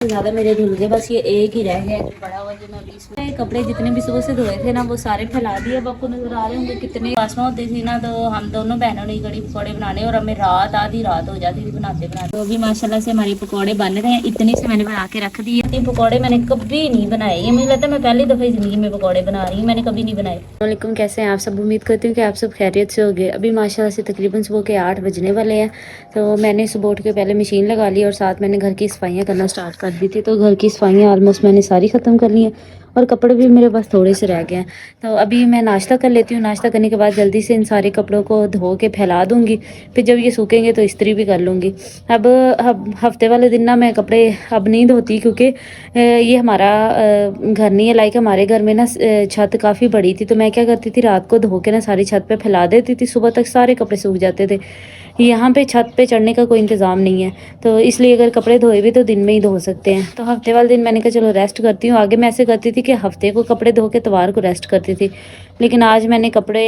ज़्यादा मेरे धुल गए, बस ये एक ही रह गया जो बड़ा हुआ जो मैं अभी इसमें कपड़े जितने भी सुबह से धोए थे ना वो सारे फैला दिए। अब आपको नजर आ रहे होंगे कितने वासना होती थी ना, तो हम दोनों बहनों ने कड़ी पकौड़े बनाने और हमें रात आधी रात हो जाती थी बनाते बनाते। तो अभी माशाल्लाह से हमारे पकौड़े बन रहे हैं। इतनी से मैंने बना के रख दिए। ये पकौड़े मैंने कभी नहीं बनाए, ये मुझे लगता है मैं पहली दफ़ा जिंदगी में पकौड़े बना रही हूँ, मैंने कभी नहीं बनाए। वालेकुम, कैसे हैं आप सब? उम्मीद करती हूँ कि आप सब खैरियत से होंगे। अभी माशाल्लाह से तकरीबन सुबह के 8 बजने वाले हैं। तो मैंने सुबह उठ के पहले मशीन लगा ली और साथ मैंने घर की सफाइयाँ करना स्टार्ट कर दी थी। तो घर की सफाइयाँ ऑलमोस्ट मैंने सारी ख़त्म कर ली हैं और कपड़े भी मेरे पास थोड़े से रह गए हैं। तो अभी मैं नाश्ता कर लेती हूँ। नाश्ता करने के बाद जल्दी से इन सारे कपड़ों को धो के फैला दूँगी, फिर जब ये सूखेंगे तो इस्त्री भी कर लूँगी। अब हफ्ते वाले दिन ना मैं कपड़े अब नहीं धोती, क्योंकि ये हमारा घर नहीं है। लाइक हमारे घर में ना छत काफ़ी बड़ी थी, तो मैं क्या करती थी, रात को धो के ना सारी छत पे फैला देती थी, सुबह तक सारे कपड़े सूख जाते थे। यहाँ पे छत पे चढ़ने का कोई इंतज़ाम नहीं है, तो इसलिए अगर कपड़े धोए भी तो दिन में ही धो सकते हैं। तो हफ्ते वाले दिन मैंने कहा चलो रेस्ट करती हूँ। आगे मैं ऐसे करती थी कि हफ्ते को कपड़े धो के इतवार को रेस्ट करती थी, लेकिन आज मैंने कपड़े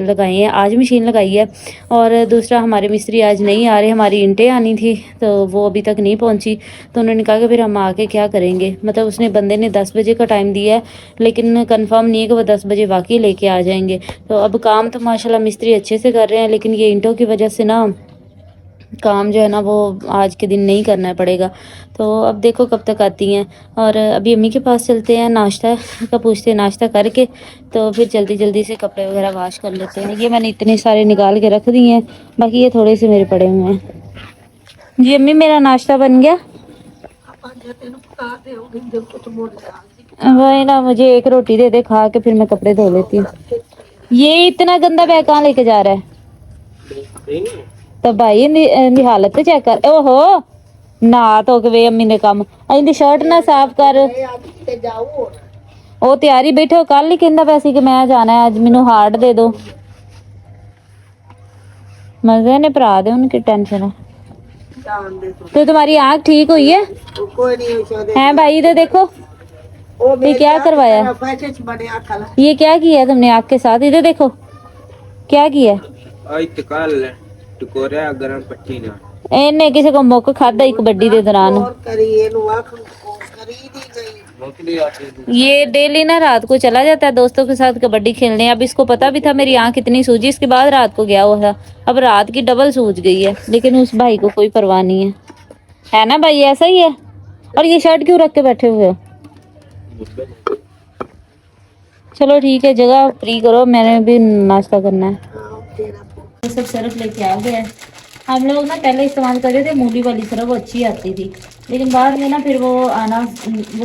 लगाए हैं, आज मशीन लगाई है। और दूसरा, हमारे मिस्त्री आज नहीं आ रहे, हमारी ईंटें आनी थी तो वो अभी तक नहीं पहुँची। तो उन्होंने कहा कि फिर हम आके क्या करेंगे, मतलब उसने बंदे ने 10 बजे का टाइम दिया है, लेकिन कंफर्म नहीं है कि वो 10 बजे वाकई लेके आ जाएंगे। तो अब काम तो माशाल्लाह मिस्त्री अच्छे से कर रहे हैं, लेकिन ये ईंटों की वजह से ना काम जो है ना वो आज के दिन नहीं करना पड़ेगा। तो अब देखो कब तक आती हैं। और अभी अम्मी के पास चलते हैं, नाश्ता का पूछते हैं, नाश्ता करके तो फिर जल्दी जल्दी से कपड़े वगैरह वाश कर लेते हैं। ये मैंने इतने सारे निकाल के रख दिए हैं, बाकी ये थोड़े से मेरे पड़े हुए हैं। जी अम्मी, मेरा नाश्ता बन गया। वही ना, मुझे एक रोटी दे दे, खा के फिर मैं कपड़े धो लेती हूँ। ये इतना गंदा बैग कहाँ लेके जा रहा है? तो भाई इनकी हालत तो चेक कर। ओहो, ना धो के वे अम्मी ने काम, इनकी शर्ट ना साफ कर। ਉਹ ਤਿਆਰੀ बैठो, कल ही कहना पैसे कि मैं जाना है, आज मैनू हार्ड दे दो। मजे ने भरा दे, उनकी टेंशन है। तो तुम्हारी आँख ठीक हुई है? हैं भाई, इधर देखो, ये क्या करवाया, ये क्या किया तुमने आँख के साथ? इधर देखो क्या किया। इन्हें किसी को मुक खादा ही कबड्डी के दौरान। ये डेली ना रात को चला जाता है दोस्तों के साथ कबड्डी खेलने। अब इसको पता भी था मेरी आंख इतनी सूजी, इसके बाद रात को गया हुआ था। अब रात की डबल सूज गई है, लेकिन उस भाई को कोई परवाह नहीं है ना भाई? ऐसा ही है। और ये शर्ट क्यों रख के बैठे हुए हो? चलो ठीक है, जगह फ्री करो, मैंने भी नाश्ता करना है। सब सरफ लेके आ गया है। हम लोग ना पहले इस्तेमाल कर रहे थे मूली वाली सरफ, वो अच्छी आती थी, लेकिन बाद में ना फिर वो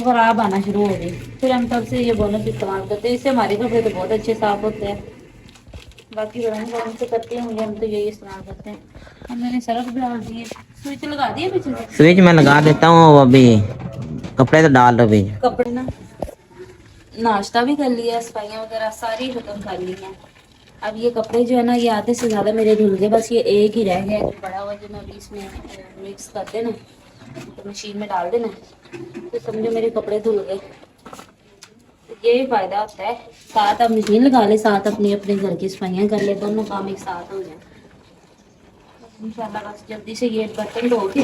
खराब आना शुरू हो गई। फिर हम तब से ये बोनस इस्तेमाल करते हैं, इससे हमारे कपड़े तो बहुत अच्छे साफ होते हैं। बाकी कौन से करते हैं, हम तो यही इस्तेमाल करते हैं। अब मैंने सरफ डाल दिए, स्विच लगा दिए पीछे से। स्विच मैं लगा देता हूँ, अभी कपड़े तो डाल रहे। कपड़े ना, नाश्ता भी कर लिया, सफाइयाँ वगैरह सारी खत्म कर ली हैं। अब ये कपड़े जो है ना, ये आधे से ज़्यादा मेरे धुल गए, बस ये एक ही रह गया जो बड़ा हुआ, जो मैं अभी इसमें मिक्स कर देना तो मशीन में डाल देना, तो समझो मेरे कपड़े धुल गए। तो ये फ़ायदा होता है, साथ आप मशीन लगा ले, साथ अपने अपने घर की सफाइयाँ कर ले, दोनों काम एक साथ हो जाए इंशाल्लाह। बस जल्दी से ये बर्तन धो के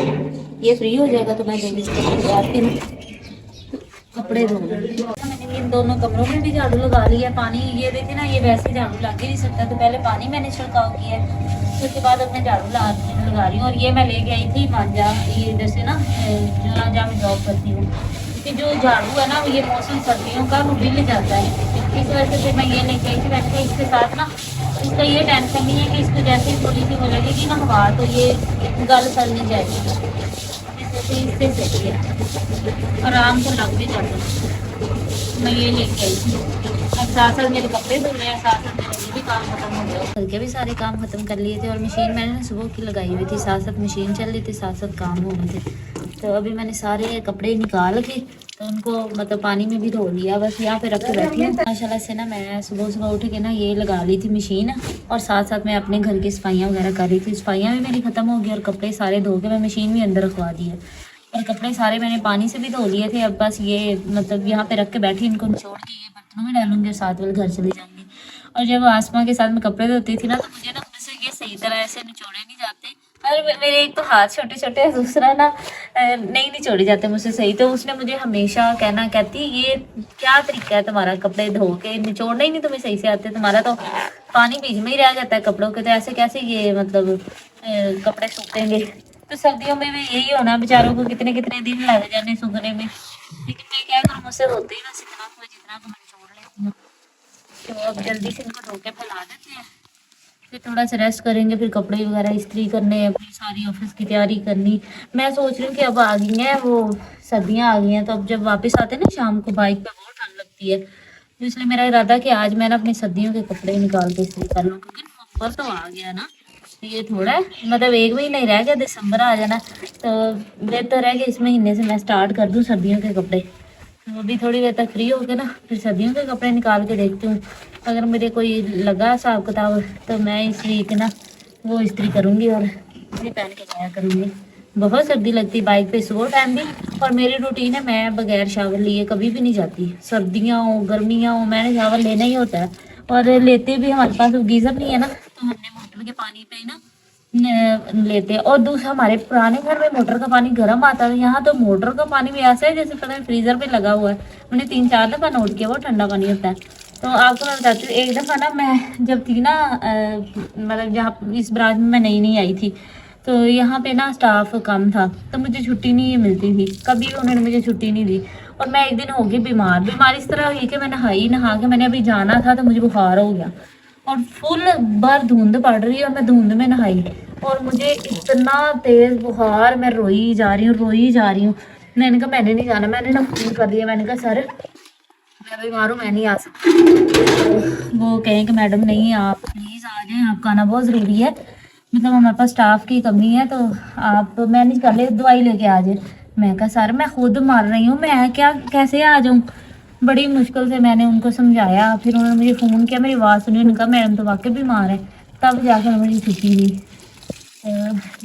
ये फ्री हो जाएगा तो मैं जल्दी से बैठ के कपड़े धो लूँगी। मैंने इन दोनों कमरों में भी झाड़ू लगा लिया। पानी ये देखिए ना, ये वैसे झाड़ू लग ही नहीं सकता, तो पहले पानी मैंने छिड़काव किया है, उसके बाद अपने झाड़ू लगा रही हूँ। और ये मैं लेके आई थी मांझा, ये इधर से ना जहाँ मैं जॉब करती हूँ, क्योंकि जो झाड़ू है ना ये मौसम सर्दियों का वो मिल जाता है, इस वजह से मैं ये लेके आई थी। मैंने कहा इसके साथ ना इसका ये टेंशन नहीं है कि इसको जैसे ही थोड़ी सी हो लगेगी ना हवा, तो ये गल सड़ नहीं जाएगी, इससे सही है, आराम से लग भी जाता है। मैं ये लेके आई थी। अब साथ साथ मेरे कपड़े धुल रहे हैं, साथ साथ मेरे ये भी काम खत्म हो गया। कल के भी सारे काम खत्म कर लिए थे, और मशीन मैंने ना सुबह की लगाई हुई थी, साथ साथ मशीन चल रही थी, साथ साथ काम हो रहे थे। तो अभी मैंने सारे कपड़े निकाल के तो उनको मतलब पानी में भी धो लिया, बस यहाँ पे रख के बैठी हूँ। माशाल्लाह से ना मैं सुबह सुबह उठ के ना ये लगा ली थी मशीन, और साथ साथ मैं अपने घर की सफाइयाँ वगैरह कर रही थी। सफाइयाँ भी मेरी ख़त्म हो गई और कपड़े सारे धो के मैं मशीन भी अंदर रखवा दिए, और कपड़े सारे मैंने पानी से भी धो लिए थे। अब बस ये मतलब यहाँ पे रख के बैठी, इनको निचोड़ के ये बर्तनों में डालूंगी और साथ वाले घर चली जाऊंगी। और जब आसमां के साथ में कपड़े धोती थी ना, तो मुझे ना उनसे ये सही तरह ऐसे निचोड़े नहीं जाते, और मेरे एक तो हाथ छोटे छोटे है, दूसरा ना नहीं निचोड़े जाते मुझसे सही। तो उसने मुझे हमेशा कहती ये क्या तरीका है तुम्हारा, कपड़े धो के निचोड़ना ही नहीं तुम्हें सही से आते, तुम्हारा तो पानी बीच में ही रह जाता है कपड़ों के, तो ऐसे कैसे ये मतलब कपड़े सूखेंगे। तो सर्दियों में भी यही होना, बेचारों को कितने कितने दिन लग जाने सूखने में, लेकिन मैं क्या करूँ, मुझसे होते ही बस इतना, तो जितना को मैं निचोड़ लेती हूँ। तो अब जल्दी से इनको धो के फैला देते हैं, फिर थोड़ा सा रेस्ट करेंगे, फिर कपड़े वगैरह इस्त्री करने, अपनी सारी ऑफिस की तैयारी करनी। मैं सोच रही हूँ कि अब आ गई हैं वो सर्दियाँ आ गई हैं, तो अब जब वापस आते हैं ना शाम को, बाइक पे बहुत ठंड लगती है, तो इसलिए मेरा इरादा कि आज मैं ना अपने सर्दियों के कपड़े निकाल के इस्त्री कर लूँ, क्योंकि नवंबर तो आ गया ना, ये थोड़ा है मतलब 1 महीना ही रह गया, दिसंबर आ जाना, तो बेहतर है कि इस महीने से मैं स्टार्ट कर दूँ सर्दियों के कपड़े। तो अभी थोड़ी देर तक फ्री हो के ना फिर सर्दियों के कपड़े निकाल के देखती हूँ, अगर मेरे कोई लगा हिसाब किताब तो मैं इस वीक ना वो इस्त्री करूँगी और इसे पहन के जाया करूँगी। बहुत सर्दी लगती है बाइक पे सुबह टाइम भी, और मेरी रूटीन है मैं बगैर शावर लिए कभी भी नहीं जाती, सर्दियाँ हो गर्मियाँ हो मैंने शावर लेना ही होता है। और लेते भी हमारे पास गीज़र नहीं है ना, तो हमने मोटर के पानी पे ही ना लेते हैं। और दूसरा हमारे पुराने घर में मोटर का पानी गर्म आता था, यहाँ तो मोटर का पानी भी ऐसा है जैसे पता है फ्रीजर पे लगा हुआ है। मैंने 3-4 दफ़ा नोट किया, वो ठंडा पानी होता है। तो आपको मैं बताती हूँ, एक दफ़ा ना मैं जब थी ना मतलब जहाँ इस ब्रांच में मैं नई आई थी, तो यहाँ पे ना स्टाफ कम था, तो मुझे छुट्टी नहीं मिलती थी, कभी भी उन्होंने मुझे छुट्टी नहीं दी। और मैं एक दिन हो गई बीमार इस तरह हुई कि मैं नहा के मैंने अभी जाना था, तो मुझे बुखार हो गया और फुल बार धुंध पड़ रही है और मैं धुंध में नहाई, और मुझे इतना तेज बुखार, मैं रोई जा रही हूँ। मैंने कहा मैंने नहीं जाना, मैंने ना फोन कर दिया, मैंने कहा सर मैं बीमार हूँ, मैं नहीं आ सकती। तो वो कहें कि मैडम नहीं आप प्लीज़ आ जाएं, आपका आना बहुत ज़रूरी है, मतलब हमारे पास स्टाफ की कमी है, तो आप मैनेज कर ले, दवाई लेके आ जाए। मैं कहा सर मैं खुद मर रही हूँ, मैं क्या कैसे आ जाऊँ। बड़ी मुश्किल से मैंने उनको समझाया, फिर उन्होंने मुझे फ़ोन किया, मेरी आवाज़ सुनी, उनका मैडम तो वाकई बीमार है, तब जाकर मुझे छुट्टी हुई।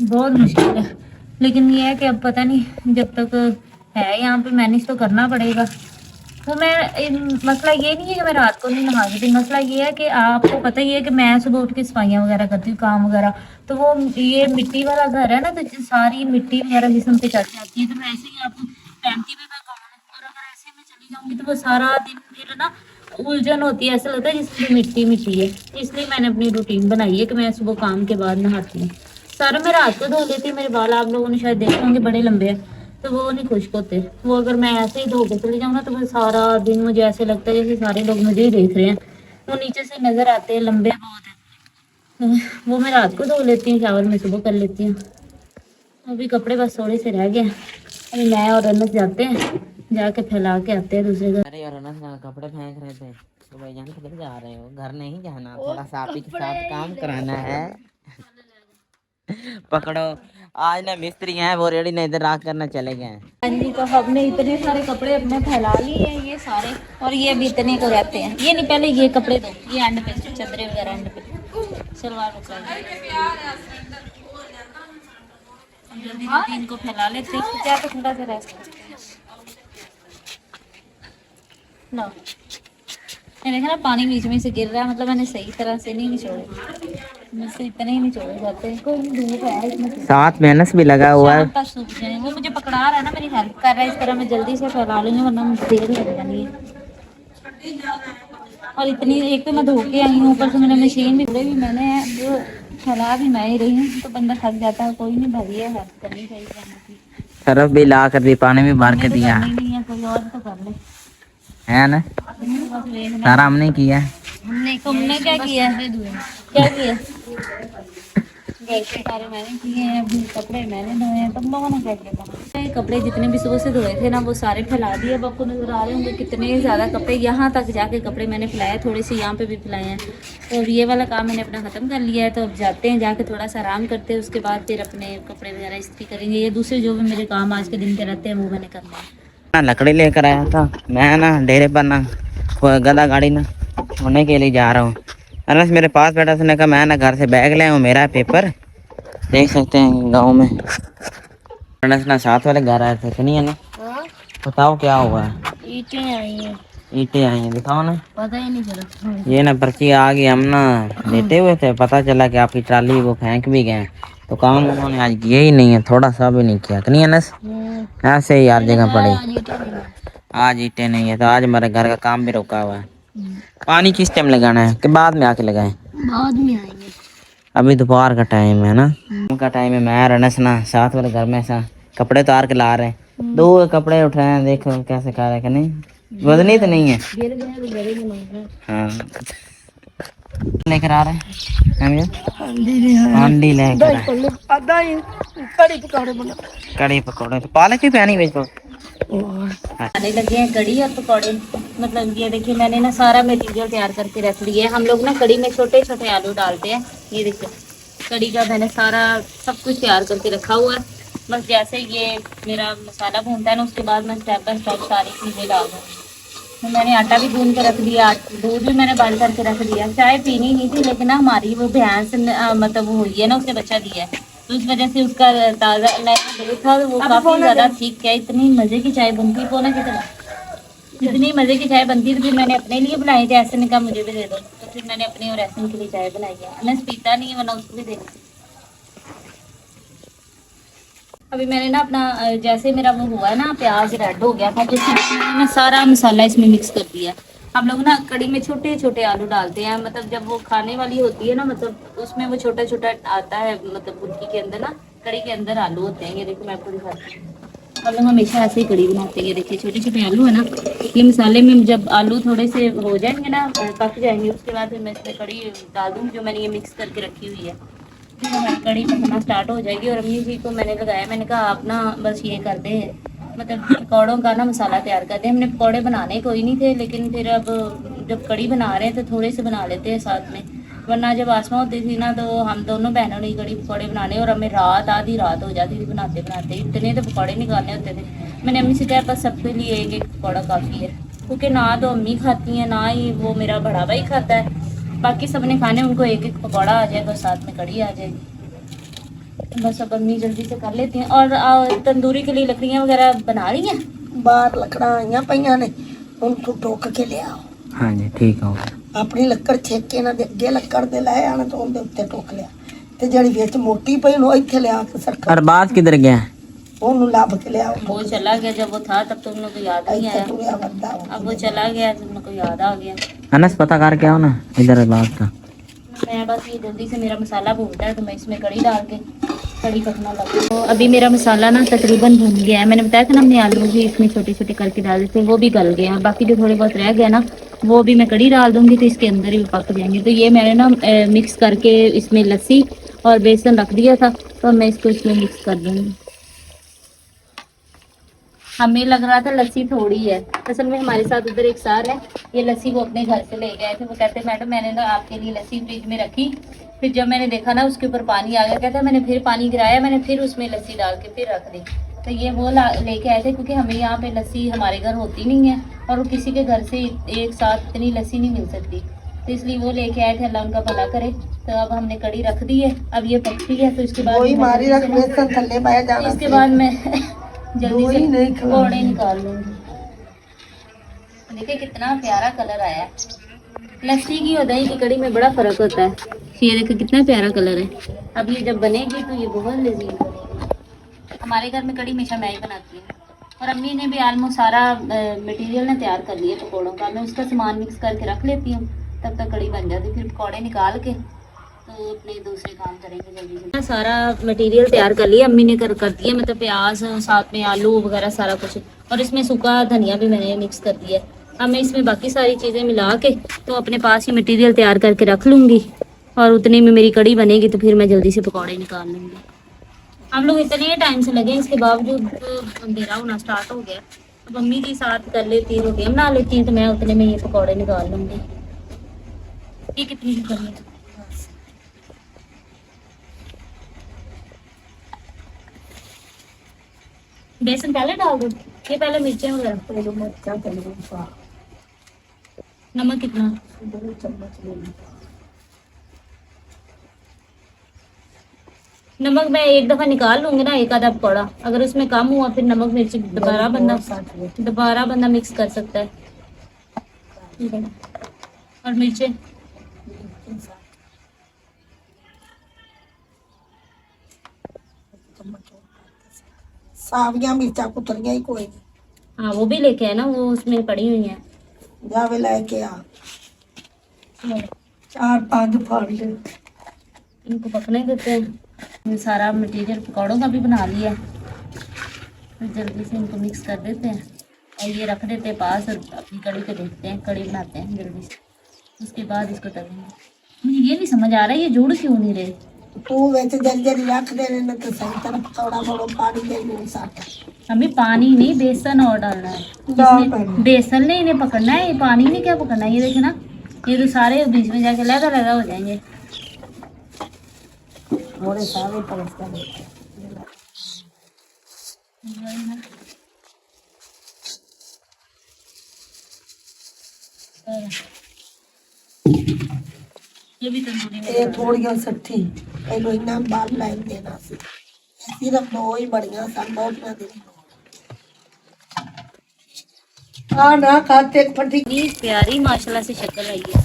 बहुत मुश्किल है, लेकिन ये है कि अब पता नहीं जब तक है यहाँ पे मैनेज तो करना पड़ेगा। तो मसला ये नहीं है कि मैं रात को नहीं नहा सकती, मसला ये है कि आपको पता ही है कि मैं सुबह उठ के सफाइयाँ वगैरह करती हूँ, काम वगैरह, तो वो ये मिट्टी वाला घर है ना, तो सारी मिट्टी वगैरह जिसम पे चढ़ जाती है, तो मैं ऐसे ही आपको पहनती भी मैं कौन है, और अगर ऐसे मैं चली जाऊँगी तो वो सारा दिन फिर ना उलझन होती है, ऐसा लगता है जिसमें मिट्टी है। इसलिए मैंने अपनी रूटीन बनाई है कि मैं सुबह काम के बाद नहाती हूँ। सारा मैं रात को धो लेती हूँ, मेरे बाल आप लोगों ने शायद देखे होंगे बड़े लंबे हैं, तो वो नहीं खुश्क होते, वो अगर मैं ऐसे ही धो के चली जाऊँ ना तो वो सारा दिन मुझे ऐसे लगता है जैसे सारे लोग मुझे ही देख रहे हैं, वो नीचे से नज़र आते हैं, लंबे बहुत हैं। तो वो मैं रात को धो लेती हूँ, शावर में सुबह कर लेती हूँ। अभी कपड़े बस थोड़े से रह गए हैं, अभी मैं और अनस जाते हैं, जाके फैला के आते हैं दूसरे घर। अरे यार अनस ना कपड़े फेंक रहे थे तो भाई जान किधर जा रहे हो, घर नहीं जाना, थोड़ा सा आप ही के साथ काम कराना है। पकड़ो, आज ना मिस्त्री हैं वो रेडी नहीं इधर राख करना चले गए हैं। हाँ जी, तो हमने इतने सारे कपड़े अपने फैला लिए हैं ये सारे, और ये अभी इतने को रहते हैं, ये नहीं पहले ये कपड़े दो, ये एंड पे चादरें वगैरह एंड पे, सलवार जल्दी इनको फैला लेते हैं, क्या तो थोड़ा सा रेस्ट लो। ये देखा ना पानी बीच में से गिर रहा है, मतलब मैंने सही तरह से नहीं निचोड़े, मुझसे इतने ही निचोड़े जाते हैं, कोई धूप है इसमें, साथ मेहनत भी लगा हुआ है। सूख जाए, वो मुझे पकड़ा रहा है ना, मेरी हेल्प कर रहा है, इस तरह मैं जल्दी से फैला लूँगी वरना मुझे देर लग जानी है। और इतनी एक तो मैं धो के आई हूँ, ऊपर से मैंने मशीन भी मैंने जो फैला भी मैं ही रही हूँ, तो बंदा थक जाता है, कोई नहीं भाई है हेल्प करनी चाहिए, सरफ भी ला कर दी, पानी भी भर के दिया नहीं है, कोई और तो कर ले है ना, सारा हमने किया। तुमने क्या किया है, क्या किया वैसे सारे मैंने किए हैं, अभी कपड़े मैंने धोए हैं, तुम लोगों ने क्या किया। कपड़े जितने भी सुबह से धोए थे ना वो सारे फैला दिए, अब आपको नजर आ रहे होंगे कितने ज़्यादा कपड़े, यहाँ तक जाके कपड़े मैंने फैलाए, थोड़े से यहाँ पे भी फैलाए हैं। तो ये वाला काम मैंने अपना ख़त्म कर लिया है, तो अब जाते हैं, जाके थोड़ा सा आराम करते हैं, उसके बाद फिर अपने कपड़े वगैरह इस्त्री करेंगे। ये दूसरे जो भी मेरे काम आज के दिन के रहते हैं वो मैंने करना है। लकड़ी लेकर आया था मैं ना, डेरे पर ना गदा गाड़ी ना होने के लिए जा रहा हूँ। अनस मेरे पास बैठा, उसने कहा मैं ना घर से बैग ले आऊँ, मेरा पेपर देख सकते हैं गांव में। अनस ना साथ वाले घर आए थे, सुनिए ना, बताओ क्या हुआ है। ईंटें आई हैं, ईंटें आई हैं, दिखाओ ना। पता ही नहीं चला, ये ना पर्ची आ गई, हम ना लेटे हुए थे, पता चला कि आपकी ट्राली वो फेंक भी गए, तो काम उन्होंने आज किया ही नहीं है, थोड़ा सा भी नहीं किया। नहीं अनस, ऐसे ही यार जगह पड़ी। आज ईंटें नहीं है तो आज हमारे घर का काम भी रुका हुआ है। पानी किस टाइम लगाना है कि बाद में आके लगाएं? बाद में आएंगे। अभी दोपहर का टाइम है ना, का टाइम है। मैं रनस ना साथ वाले घर में ऐसा कपड़े उतार के ला रहे हैं। 2 कपड़े उठाए हैं, देखो कैसे खा रहे हैं कि नहीं, वजनी तो नहीं है। हाँ लेकर आ रहे हैं हांडी लेकर कड़ी पकौड़े तो पालक की पैनी बेच आने लगे हैं कड़ी और पकौड़े। मतलब ये देखिए मैंने ना सारा मटेरियल तैयार करके रख लिया है। हम लोग ना कड़ी में छोटे छोटे आलू डालते हैं। ये देखिए कड़ी का मैंने सारा सब कुछ तैयार करके रखा हुआ है। बस जैसे ये मेरा मसाला भूनता है ना, उसके बाद मैं स्टेप बाय स्टेप सारी चीज़ें डाल दूँ। तो मैंने आटा भी गूंद के रख दिया, दूध भी मैंने बॉइल करके रख दिया। चाय पीनी नहीं थी लेकिन ना हमारी वो भैंस मतलब वो हुई है ना, उसने बच्चा दिया है तो उस वजह से उसका ताज़ा नया दूध था वो काफ़ी ज़्यादा ठीक है। इतनी मज़े की चाय बनती है पोना कितना, इतनी मज़े की चाय बनती है। तो फिर मैंने अपने लिए बनाई थी, ऐसे ने कहा मुझे भी दे दो, तो फिर मैंने अपनी और ऐसे के लिए चाय बनाई है। मैं पीता नहीं है वरना उसको भी देती। अभी मैंने ना अपना जैसे मेरा वो हुआ है ना, प्याज रेड हो गया था तो मैंने ना सारा मसाला इसमें मिक्स कर दिया। हम लोग ना कड़ी में छोटे छोटे आलू डालते हैं, मतलब जब वो खाने वाली होती है ना, मतलब उसमें वो छोटा छोटा आता है, मतलब बुर्की के अंदर ना कड़ी के अंदर आलू होते हैं। ये देखो मैं आपको दिखाती हूँ। हम लोग हमेशा ऐसे ही कड़ी बनाते हैं। ये देखिए छोटे छोटे आलू है ना, ये मसाले में जब आलू थोड़े से हो जाएंगे ना, पक जाएंगे, उसके बाद फिर मैं इसमें कड़ी डाल दूँगी जो मैंने ये मिक्स करके रखी हुई है। फिर हमारी कड़ी पकना स्टार्ट हो जाएगी। और अम्मी जी को मैंने लगाया, मैंने कहा आप ना बस ये कर दे, मतलब पकौड़ों का ना मसाला तैयार कर दे। हमने पकौड़े बनाने कोई नहीं थे, लेकिन फिर अब जब कड़ी बना रहे हैं तो थोड़े से बना लेते हैं साथ में, वरना जब आसमां होती थी ना तो हम दोनों बहनों ने कड़ी पकौड़े बनाने और हमें रात आधी रात हो जाती थी बनाते बनाते। इतने तो पकौड़े निकालने होते थे। मैंने अम्मी से कहा बस सबके लिए एक एक पकौड़ा काफ़ी है, क्योंकि ना तो अम्मी खाती हैं ना ही वो मेरा बड़ा भाई खाता है। बाकी सबने खाने, उनको एक एक पकौड़ा आ जाएगा और साथ में कड़ी आ जाएगी। बस अब अम्मी जल्दी से कर लेती हैं। और तंदूरी के लिए लकड़ियाँ वगैरह बना रही हैं। बाहर लकड़ा आईਆਂ ਪਈਆਂ ਨੇ, उनको ठोक के ले आओ। हाँ जी ठीक हो अपनी ਲੱਕੜ ਛੇਕ ਕੇ ਇਹਨਾਂ ਦੇ ਅੱਗੇ ਲੱਕੜ ਦੇ ਲੈ ਆਣ ਤੋਂ ਉਹਦੇ ਉੱਤੇ ਠੋਕ ਲਿਆ ਤੇ ਜਿਹੜੀ ਵਿੱਚ ਮੋਟੀ ਪਈ ਨੂੰ ਇੱਥੇ ਲਿਆ ਕੇ ਸਰਕਾ अरबाज किधर गया? ਉਹਨੂੰ ਲੱਭ ਕੇ ਲਿਆਓ। वो चला गया, जब वो था तब तो उन लोग को याद नहीं ਇੱਥੇ आया। ਤੁਰਿਆ ਵੱਡਾ अब वो चला गया तो उन लोग को याद आ गया। अनस पता कर क्या हो ना इधर अरबाज का। मैं बस ये जल्दी से मेरा मसाला भूनता है तो मैं इसमें कड़ी डाल के कड़ी पकना लगी। तो अभी मेरा मसाला ना तकरीबन भून गया है। मैंने बताया था ना हमने आलू भी इसमें छोटे छोटे करके डाल देते हैं, वो भी गल गए हैं। बाकी जो थोड़े बहुत रह गया ना वो भी मैं कड़ी डाल दूंगी तो इसके अंदर ही पक जाएंगे। तो ये मैंने ना मिक्स करके इसमें लस्सी और बेसन रख दिया था, तो मैं इसको इसमें मिक्स कर दूंगी। हमें लग रहा था लस्सी थोड़ी है, असल में हमारे साथ उधर एक सर है, ये लस्सी वो अपने घर से ले गए थे। वो कहते मैडम मैंने ना आपके लिए लस्सी फ्रिज में रखी, फिर जब मैंने देखा ना उसके ऊपर पानी आ गया, कहता मैंने फिर पानी गिराया, मैंने फिर उसमें लस्सी डाल के फिर रख दी। तो ये वो लेके आए थे, क्योंकि हमें यहाँ पे लस्सी हमारे घर होती नहीं है और किसी के घर से एक साथ इतनी लस्सी नहीं मिल सकती, तो इसलिए वो लेके आए थे। अल्लाह उनका भला करे। तो अब हमने कड़ी रख दी है, अब ये पकती है तो इसके बाद वही मारी रख बेसन थल्ले पाया जाना। इसके बाद मैं जल्दी से पकौड़े निकाल लूंगी। देखिए कितना प्यारा कलर आया है। लस्सी की और दही की कड़ी में बड़ा फर्क होता है। ये देखिए कितना प्यारा कलर है। अब ये जब बनेगी तो ये बहुत लजीज बनेगी। हमारे घर में कड़ी हमेशा मैं ही बनाती हूँ और अम्मी ने भी आलमोस्ट सारा मटेरियल ना तैयार कर लिया पकौड़ों का। मैं उसका सामान मिक्स करके रख लेती हूँ, तब तक कड़ी बन जाती। फिर पकौड़े निकाल के तो अपने दूसरे काम करेंगे जल्दी जल्दी। सारा मटेरियल तैयार कर लिया अम्मी ने कर दिया, मतलब प्याज साथ में आलू वगैरह सारा कुछ, और इसमें सूखा धनिया भी मैंने मिक्स कर दिया। अब मैं इसमें बाकी सारी चीज़ें मिला के तो अपने पास ही मटेरियल तैयार करके रख लूँगी और उतने में मेरी कड़ी बनेगी तो फिर मैं जल्दी से पकौड़े निकाल लूँगी। हम लोग इतने टाइम से लगे, इसके बावजूद अंधेरा होना स्टार्ट हो गया। अब अम्मी जी साथ कर लेती, रोटियाँ बना लेती हैं, तो मैं उतने में ये पकौड़े निकाल लूँगी। ये कितनी करनी है? बेसन पहले डाल दो, ये पहले मिर्चें वगैरह। नमक कितना? नमक मैं एक दफ़ा निकाल लूँगी ना, एक आधा पकौड़ा, अगर उसमें कम हुआ फिर नमक मिर्च दोबारा बंदा मिक्स कर सकता है। और मिर्चें नमक सावियां मिर्चा कुतरियां ही कोई नहीं हाँ वो भी लेके आए ना, वो उसमें पड़ी हुई हैं। जावे लेके आ 4-5 फाड़ ले इनको पकने देते हैं। ये सारा मटेरियल पकौड़ों का भी बना लिया है, तो जल्दी से इनको मिक्स कर देते हैं और ये रख देते हैं पास और अपनी कड़ी को देखते हैं, कड़ी बनाते हैं जल्दी से, उसके बाद इसको तलेंगे। मुझे ये नहीं समझ आ रहा है ये जुड़ क्यों नहीं रहे। तू वैसे जल्दी रख देने न तो सही तरह पकौड़ा बड़ो पानी दे लूं साथ हमें पानी नहीं बेसन और डालना है, इसमें बेसन नहीं इन्हें पकड़ना है, ये पानी नहीं क्या पकड़ना है। ये देखे ना, ये तो सारे बीच में जाके लगा लगा हो जाएंगे। मोरे सारे परस्ता ये भी तंदूरी में ये थोड़ी सट्ठी पहले इना बाल लाइन देना सी सिर्फ दो ही बढ़िया सन बहुत ना दे हाँ ना खाते एक फटी इतनी प्यारी माशाल्लाह से शक्ल आई है।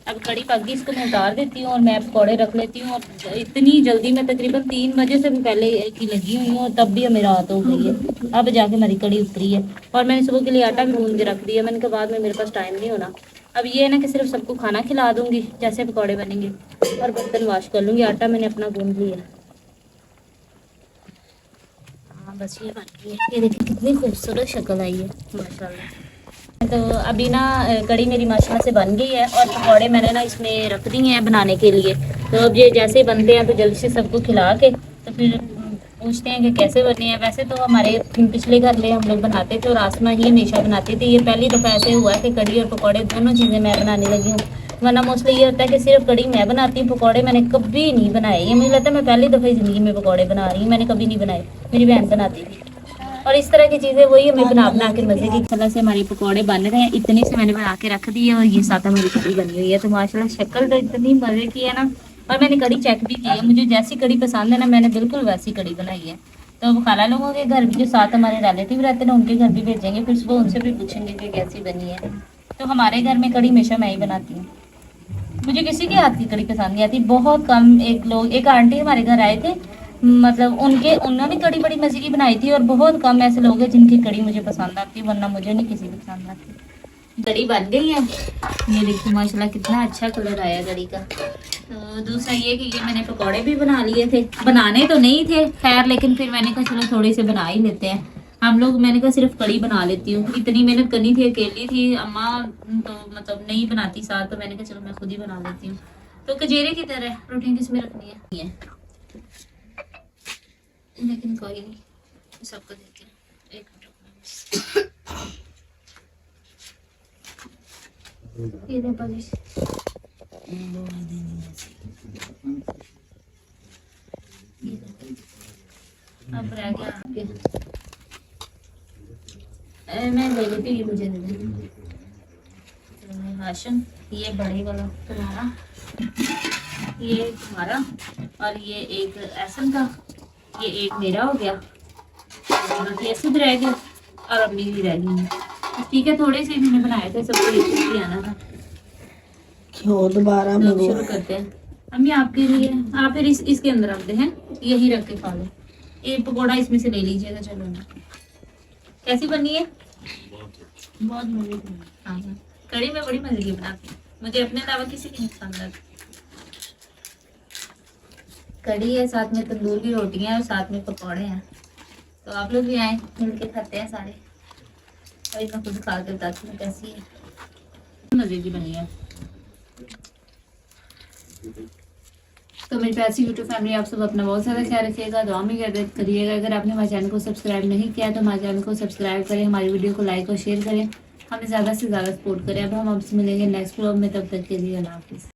अब कड़ी पक गई, इसको मैं उतार देती हूँ और मैं पकौड़े रख लेती हूँ। और इतनी जल्दी मैं तकरीबन 3 बजे से भी पहले की लगी हुई हूँ, तब भी मेरा रात हो गई है। अब जाके मेरी कड़ी उतरी है और मैंने सुबह के लिए आटा भी गूंद के रख दिया। मैंने कहा बाद में मेरे पास टाइम नहीं होना। अब ये है ना कि सिर्फ सबको खाना खिला दूँगी जैसे पकौड़े बनेंगे और बर्तन वॉश कर लूँगी। आटा मैंने अपना गूंद लिया। हाँ बस ये बन गई है। ये देखिए कितनी खूबसूरत शक्ल आई है माशाल्लाह। तो अभी ना कड़ी मेरी माशाल्लाह से बन गई है और पकौड़े मैंने ना इसमें रख दिए हैं बनाने के लिए। तो अब ये जैसे बनते हैं तो जल्दी से सबको खिला के तो फिर पूछते हैं कि कैसे बने हैं। वैसे तो हमारे पिछले घर में हम लोग बनाते थे और आसमा ही हमेशा बनाती थी। ये पहली दफ़ा ऐसे हुआ है कि कड़ी और पकौड़े दोनों चीज़ें मैं बनाने लगी हूँ, वरना मोस्टली ये होता है कि सिर्फ कड़ी मैं बनाती हूँ, पकौड़े मैंने कभी नहीं बनाए। ये मुझे लगता है मैं पहली दफ़ा ज़िंदगी में पकौड़े बना रही हूँ, मैंने कभी नहीं बनाए, मेरी बहन बनाती थी। और इस तरह की चीज़ें वही हमें बना के मज़े की तरह से हमारी पकौड़े बन रहे हैं। इतनी से मैंने बना के रख दी है और ये साथ हमारी कड़ी बनी हुई है। तो माशाल्लाह शक्ल तो इतनी मज़े की है ना। और मैंने कड़ी चेक भी की है, मुझे जैसी कड़ी पसंद है ना मैंने बिल्कुल वैसी कड़ी बनाई है। तो वो खाला लोगों के घर भी जो साथ हमारे रिलेटिव रहते हैं उनके घर भी भेजेंगे, फिर सुबह उनसे भी पूछेंगे कि कैसी बनी है। तो हमारे घर में कड़ी हमेशा मैं ही बनाती हूँ, मुझे किसी के हाथ की कड़ी पसंद नहीं आती। बहुत कम एक आंटी हमारे घर आए थे, मतलब उन्होंने कड़ी बड़ी मज़े की बनाई थी और बहुत कम ऐसे लोग हैं जिनकी कड़ी मुझे पसंद आती, वरना मुझे नहीं किसी की पसंद आती। कड़ी बन गई है, ये देखिए माशाल्लाह कितना अच्छा कलर आया कड़ी का। तो दूसरा ये कि ये मैंने पकौड़े भी बना लिए थे, बनाने तो नहीं थे खैर, लेकिन फिर मैंने कहा चलो थोड़े से बना ही लेते हैं हम लोग। मैंने कहा सिर्फ कड़ी बना लेती हूँ, इतनी मेहनत करनी थी, अकेली थी, अम्मा तो मतलब नहीं बनाती साथ, तो मैंने कहा चलो मैं खुद ही बना लेती हूँ। तो कजेरे की तरह रोटी किसमें रखनी है, लेकिन कोई नहीं, सबको देते हैं। एक मिनट ये दे पाजी, अब रह गया आपके, मैं ले लेती हूँ, मुझे दे दें। हाशिम ये बड़े वाला तुम्हारा, ये तुम्हारा, और ये एक ऐसन का, ये एक मेरा हो गया, ऐसे रह गया और अम्मी भी रह गई। ठीक है थोड़े से मैंने बनाए थे, सबको एक ही आना था। क्यों दोबारा तो शुरू करते हैं। अम्मी आपके लिए आप फिर इसके अंदर रखते हैं, यही रख के खा लो। एक पकौड़ा इसमें से ले लीजिएगा। चलो ना, कैसी बनी है? बहुत मजे की। हाँ कड़ी में बड़ी मजे की बनाती हूँ, मुझे अपने अलावा किसी की नहीं पसंद आती। कड़ी है, साथ में तंदूर की रोटियां और साथ में पकौड़े हैं। तो आप लोग भी आए, मिलके खाते हैं सारे। अभी मैं खुद खा के बताती हूँ कैसी है, मजे की बनी है। तो मेरी प्यारी यूट्यूब फैमिली, आप सब अपना बहुत ज़्यादा ख्याल रखिएगा, दुआ में याद करिएगा। अगर आपने हमारे चैनल को सब्सक्राइब नहीं किया तो हमारे चैनल को सब्सक्राइब करें, हमारी वीडियो को लाइक और शेयर करें, हमें ज़्यादा से ज़्यादा सपोर्ट करें। अब हम आपसे मिलेंगे नेक्स्ट व्लॉग में, तब तक के लिए अल्लाह हाफिज़।